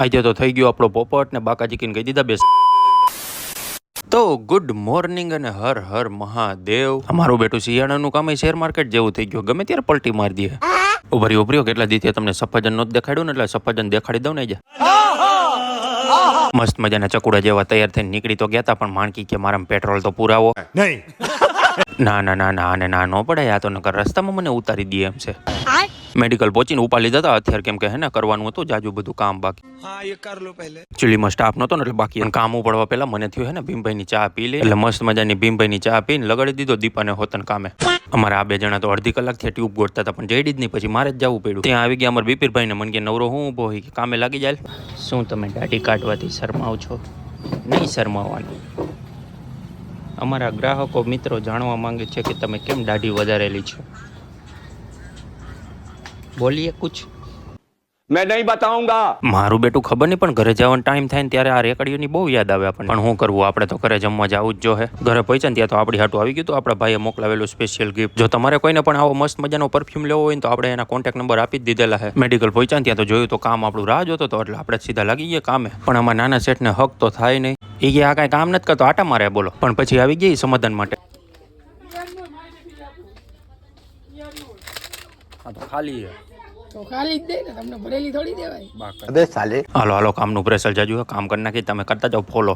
આજે તો થઈ ગયો આપણો પોપટ ને બાકાજી કીને કહી દીધા બેસ. તો ગુડ મોર્નિંગ અને હર હર મહાદેવ. અમારું બેટું શિયાળાનું કામ શેર માર્કેટ જેવું થઈ ગયું, ગમે ત્યારે પલટી મારી દે. ઉભર્યો કેટલા દીથી તમને સફરજન નહોતું દેખાડ્યું ને, એટલે સફરજન દેખાડી દઉં ને. મસ્ત મજાના ચકુડા જેવા તૈયાર થઈને નીકળી તો ગયા હતા, પણ માણકી કે મારા પેટ્રોલ તો પુરાવો નહીં. ના ના ના ના અને ના ન પડે, આ તો નકર રસ્તામાં મને ઉતારી દે એમ છે. મેડિકલ પહોંચીને ઉપા લીધા હતા અત્યારે, કેમ કે હે ને કરવાનું હતું જાજુ બધું કામ બાકી. હા એ કર લો પહેલે. ચીલીમાં સ્ટાફ નતો ને એટલે બાકી કામ ઉપડવા પહેલા મને થયું હે ને ભીમભાઈ ની ચા પી લે, એટલે મસ્ત મજાની ભીમભાઈ ની ચા પીને લગાડી દીધો દીપાને હોતન કામે. અમારા આ બે જણા તો અડધી કલાકથી ટ્યુબ ગોળતા હતા, પણ જઈડી જ નહીં, પછી મારે જ જવું પડ્યું. ત્યાં આવી ગયા અમારા બીપીરભાઈ ને, મને કે નવરો હું ઉભો હોય કે કામે લાગી જાય. શું તમે દાઢી કાઢવાથી શરમાવ છો? નહીં શરમાવાનું. અમારા ગ્રાહકો મિત્રો જાણવા માંગે છે કે તમે કેમ દાઢી વધારેલી છે. બોલીએ કુછ. मैं नहीं बताऊंगा. મારું બેટું ખબર નહીં, પણ ઘરે જવાનો ટાઈમ થાય ને ત્યારે આ રેકડીઓની બહુ યાદ આવે આપણને. પણ શું કરવું, આપણે તો ઘરે જમવા જવું જ જો હે. ઘરે પહોંચ્યા ને ત્યાં તો આપણી હાટું આવી ગયું તો આપણા ભાઈએ મોકલાવેલું સ્પેશિયલ ગિફ્ટ. જો તમારે કોઈને પણ આવો મસ્ત મજાનો પરફ્યુમ લેવો હોય ને તો આપણે એના કોન્ટેક્ટ નંબર આપી જ દીધેલા છે. મેડિકલ પહોંચ્યા ને ત્યાં તો જોયું તો કામ આપણું રાહ જોતો હતો, એટલે આપણે સીધા લાગી ગયા કામે. પણ આમાં નાના શેઠને હક તો થાય નહીં. એ કે આ કાંઈ કામ નથી કરતો, આટા મારે બોલો. પણ પછી આવી ગઈ સમાધાન માટે. હા તો ખાલી છે તો ખાલી જ દે ને, તમને ભરેલી થોડી દેવાય. अबे साले. હાલો હાલો, કામનું પ્રેશર જાજુ કામ કરી નાખી, તમે કરતા જાઓ ફોલો.